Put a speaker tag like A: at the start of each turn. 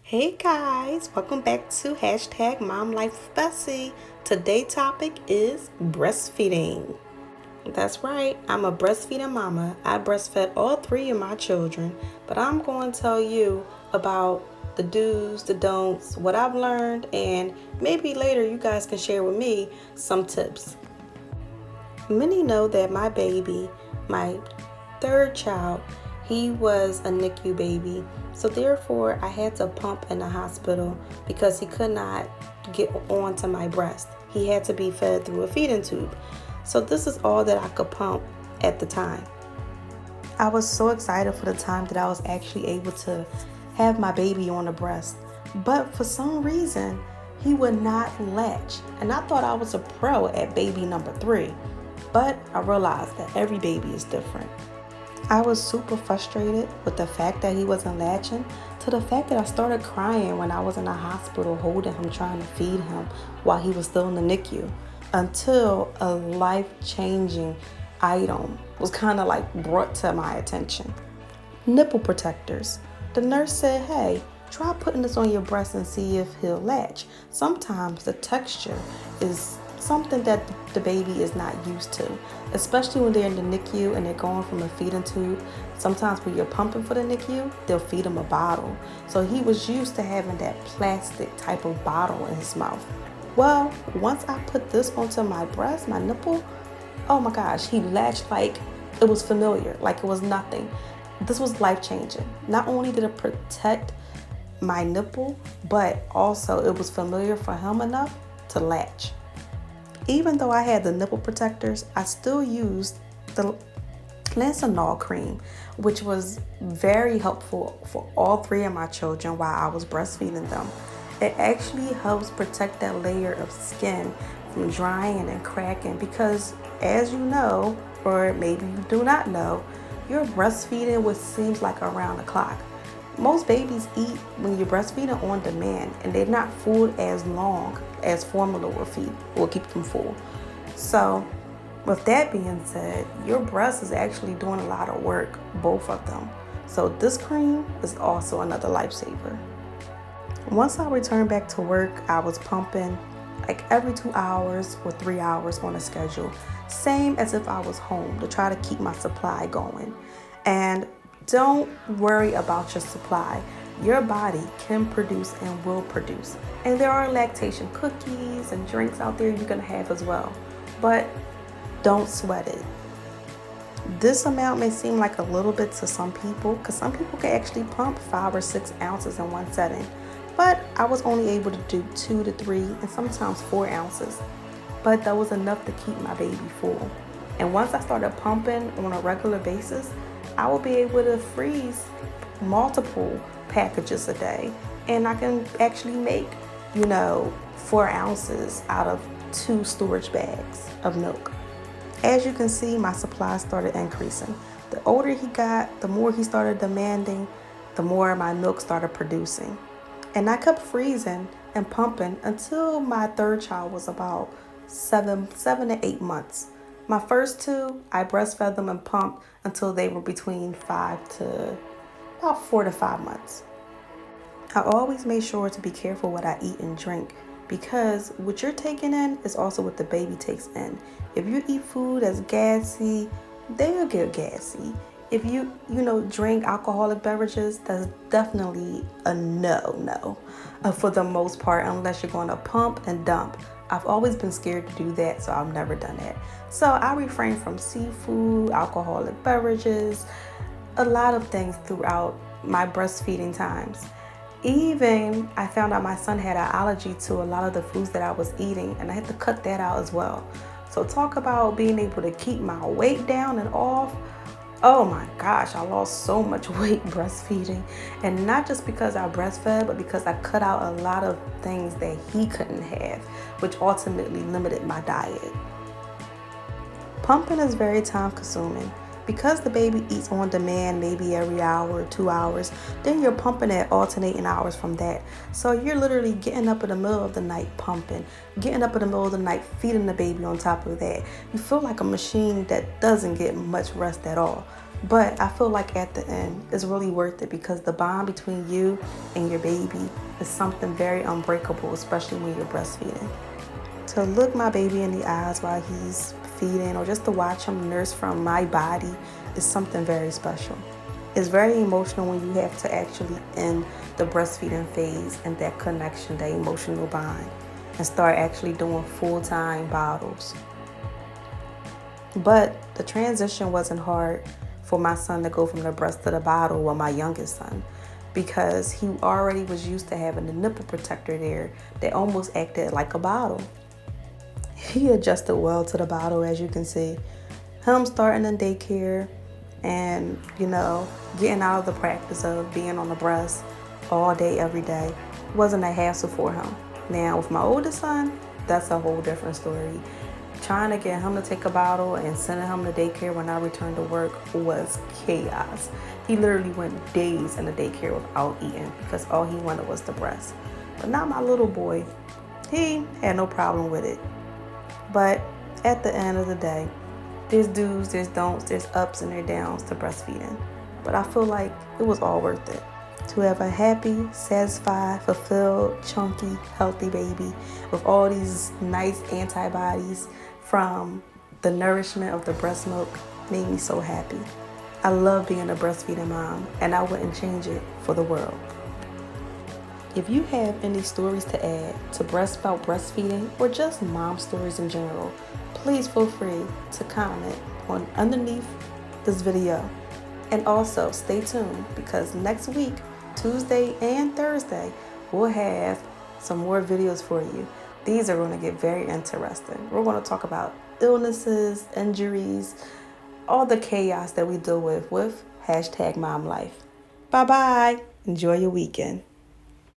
A: Hey guys, welcome back to hashtag Mom Life with Bessie. Today's topic is breastfeeding. That's right, I'm a breastfeeding mama. I breastfed all three of my children, but I'm going to tell you about the do's, the don'ts, what I've learned, and maybe later you guys can share with me some tips. Many know that my baby, my third child, he was a NICU baby. So therefore, I had to pump in the hospital because he could not get onto my breast. He had to be fed through a feeding tube. So this is all that I could pump at the time. I was so excited for the time that I was actually able to have my baby on the breast. But for some reason, he would not latch. And I thought I was a pro at baby number 3. But I realized that every baby is different. I was super frustrated with the fact that he wasn't latching, to the fact that I started crying when I was in the hospital holding him, trying to feed him while he was still in the NICU, until a life-changing item was kind of like brought to my attention. Nipple protectors. The nurse said, hey, try putting this on your breast and see if he'll latch. Sometimes the texture is something that the baby is not used to, especially when they're in the NICU and they're going from a feeding tube. Sometimes when you're pumping for the NICU, they'll feed him a bottle. So he was used to having that plastic type of bottle in his mouth. Well, once I put this onto my breast, my nipple, oh my gosh, he latched like it was familiar, like it was nothing. This was life-changing. Not only did it protect my nipple, but also it was familiar for him enough to latch. Even though I had the nipple protectors, I still used the Lancinol cream, which was very helpful for all three of my children while I was breastfeeding them. It actually helps protect that layer of skin from drying and cracking because, as you know, or maybe you do not know, you're breastfeeding what seems like around the clock. Most babies eat when you're breastfeeding on demand, and they're not full as long as formula will keep them full. So with that being said, your breast is actually doing a lot of work, both of them. So this cream is also another lifesaver. Once I returned back to work, I was pumping like every 2 hours or 3 hours on a schedule, same as if I was home, to try to keep my supply going. And don't worry about your supply. Your body can produce and will produce. And there are lactation cookies and drinks out there you can have as well. But don't sweat it. This amount may seem like a little bit to some people, because some people can actually pump 5 or 6 ounces in one setting. But I was only able to do 2 to 3 and sometimes 4 ounces. But that was enough to keep my baby full. And once I started pumping on a regular basis, I will be able to freeze multiple packages a day. And I can actually make, 4 ounces out of 2 storage bags of milk. As you can see, my supply started increasing. The older he got, the more he started demanding, the more my milk started producing. And I kept freezing and pumping until my third child was about 7 to 8 months. My first 2, I breastfed them and pumped until they were between 4 to 5 months. I always made sure to be careful what I eat and drink, because what you're taking in is also what the baby takes in. If you eat food that's gassy, they'll get gassy. If you drink alcoholic beverages, that's definitely a no for the most part, unless you're going to pump and dump. I've always been scared to do that, so I've never done that. So I refrain from seafood, alcoholic beverages, a lot of things throughout my breastfeeding times. Even I found out my son had an allergy to a lot of the foods that I was eating, and I had to cut that out as well. So talk about being able to keep my weight down and off. Oh my gosh, I lost so much weight breastfeeding. And not just because I breastfed, but because I cut out a lot of things that he couldn't have, which ultimately limited my diet. Pumping is very time consuming. Because the baby eats on demand maybe every hour or 2 hours, then you're pumping at alternating hours from that. So you're literally getting up in the middle of the night pumping, getting up in the middle of the night feeding the baby on top of that. You feel like a machine that doesn't get much rest at all. But I feel like at the end, it's really worth it because the bond between you and your baby is something very unbreakable, especially when you're breastfeeding. To look my baby in the eyes while he's feeding or just to watch him nurse from my body is something very special. It's very emotional when you have to actually end the breastfeeding phase and that connection, that emotional bond, and start actually doing full-time bottles. But the transition wasn't hard for my son to go from the breast to the bottle with my youngest son because he already was used to having the nipple protector there that almost acted like a bottle. He adjusted well to the bottle, as you can see. Him starting in daycare and, getting out of the practice of being on the breast all day, every day wasn't a hassle for him. Now, with my oldest son, that's a whole different story. Trying to get him to take a bottle and sending him to daycare when I returned to work was chaos. He literally went days in the daycare without eating because all he wanted was the breast. But not my little boy. He had no problem with it. But at the end of the day, there's do's, there's don'ts, there's ups and there's downs to breastfeeding. But I feel like it was all worth it. To have a happy, satisfied, fulfilled, chunky, healthy baby with all these nice antibodies from the nourishment of the breast milk made me so happy. I love being a breastfeeding mom, and I wouldn't change it for the world. If you have any stories to add to about breastfeeding or just mom stories in general, please feel free to comment underneath this video. And also stay tuned because next week, Tuesday and Thursday, we'll have some more videos for you. These are going to get very interesting. We're going to talk about illnesses, injuries, all the chaos that we deal with #MomLife. Bye-bye. Enjoy your weekend.